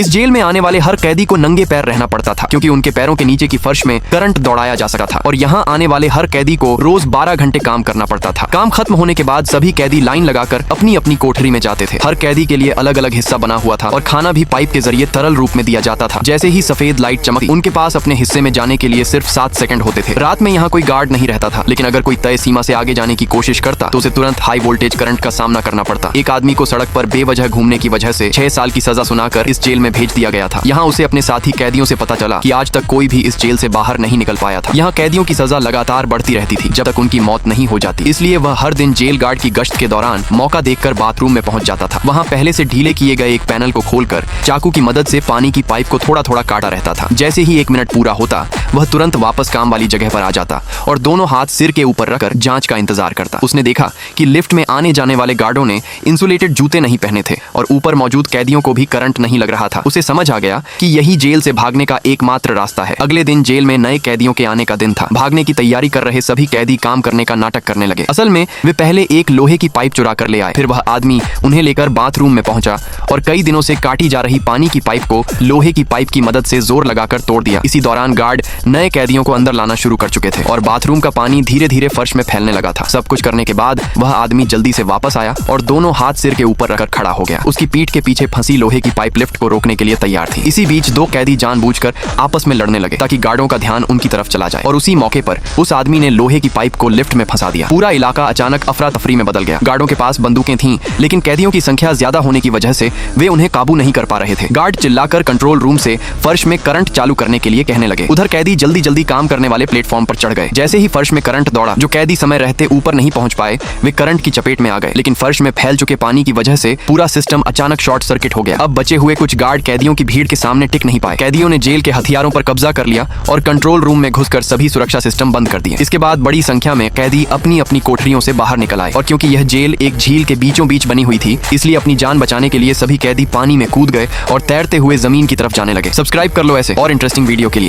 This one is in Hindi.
इस जेल में आने वाले हर कैदी को नंगे पैर रहना पड़ता था क्योंकि उनके पैरों के नीचे की फर्श में करंट दौड़ाया जा सकता था और यहाँ आने वाले हर कैदी को रोज 12 घंटे काम करना पड़ता था। काम खत्म होने के बाद सभी कैदी लाइन लगाकर अपनी अपनी कोठरी में जाते थे। हर कैदी के लिए अलग अलग हिस्सा बना हुआ था और खाना भी पाइप के जरिए तरल रूप में दिया जाता था। जैसे ही सफेद लाइट चमकी, उनके पास अपने हिस्से में जाने के लिए सिर्फ 7 सेकंड होते थे। रात में यहाँ कोई गार्ड नहीं रहता था, लेकिन अगर कोई तय सीमा से आगे जाने की कोशिश करता तो उसे तुरंत हाई वोल्टेज करंट का सामना करना पड़ता। एक आदमी को सड़क पर बेवजह घूमने की वजह से 6 साल की सजा सुनाकर इस जेल में भेज दिया गया था। यहाँ उसे अपने साथी कैदियों से पता चला कि आज तक कोई भी इस जेल से बाहर नहीं निकल पाया था। यहाँ कैदियों की सजा लगातार बढ़ती रहती थी जब तक उनकी मौत नहीं हो जाती। इसलिए वह हर दिन जेल गार्ड की गश्त के दौरान मौका देखकर बाथरूम में पहुंच जाता था। वहाँ पहले से ढीले किए गए एक पैनल को खोलकर चाकू की मदद से पानी की पाइप को थोड़ा थोड़ा काटा रहता था। जैसे ही 1 मिनट पूरा होता, वह तुरंत वापस काम वाली जगह पर आ जाता और दोनों हाथ सिर के ऊपर रखकर जांच का इंतजार करता। उसने देखा कि लिफ्ट में आने जाने वाले गार्डों ने इंसुलेटेड जूते नहीं पहने थे और ऊपर मौजूद कैदियों को भी करंट नहीं लग रहा था। उसे समझ आ गया कि यही जेल से भागने का एकमात्र रास्ता है। अगले दिन जेल में नए कैदियों के आने का दिन था। भागने की तैयारी कर रहे सभी कैदी काम करने का नाटक करने लगे। असल में वे पहले एक लोहे की पाइप चुरा कर ले आए। फिर वह आदमी उन्हें लेकर बाथरूम में पहुंचा और कई दिनों से काटी जा रही पानी की पाइप को लोहे की पाइप की मदद से जोर लगाकर तोड़ दिया। इसी दौरान गार्ड नए कैदियों को अंदर लाना शुरू कर चुके थे और बाथरूम का पानी धीरे धीरे फर्श में फैलने लगा था। सब कुछ करने के बाद वह आदमी जल्दी से वापस आया और दोनों हाथ सिर के ऊपर रखकर खड़ा हो गया। उसकी पीठ के पीछे फंसी लोहे की पाइप लिफ्ट को रोकने के लिए तैयार थी। इसी बीच 2 कैदी जानबूझकर आपस में लड़ने लगे ताकि गार्डों का ध्यान उनकी तरफ चला जाए और उसी मौके पर उस आदमी ने लोहे की पाइप को लिफ्ट में फंसा दिया। पूरा इलाका अचानक अफरा तफरी में बदल गया। गार्डों के पास बंदूकें थीं, लेकिन कैदियों की संख्या ज्यादा होने की वजह से वे उन्हें काबू नहीं कर पा रहे थे। गार्ड चिल्लाकर कंट्रोल रूम से फर्श में करंट चालू करने के लिए कहने लगे। उधर कैदी जल्दी जल्दी काम करने वाले प्लेटफॉर्म पर चढ़ गए। जैसे ही फर्श में करंट दौड़ा, जो कैदी समय रहते ऊपर नहीं पहुंच पाए, वे करंट की चपेट में आ गए। लेकिन फर्श में फैल चुके पानी की वजह से पूरा सिस्टम अचानक शॉर्ट सर्किट हो गया। अब बचे हुए कुछ गार्ड कैदियों की भीड़ के सामने टिक नहीं पाए। कैदियों ने जेल के हथियारों पर कब्जा कर लिया और कंट्रोल रूम में घुसकर सभी सुरक्षा सिस्टम बंद कर दिए। इसके बाद बड़ी संख्या में कैदी अपनी अपनी कोठरियों से बाहर निकल आए और क्योंकि यह जेल एक झील के बीचों बीच बनी हुई थी, इसलिए अपनी जान बचाने के लिए सभी कैदी पानी में कूद गए और तैरते हुए जमीन की तरफ जाने लगे। सब्सक्राइब कर लो ऐसे और इंटरेस्टिंग वीडियो के लिए।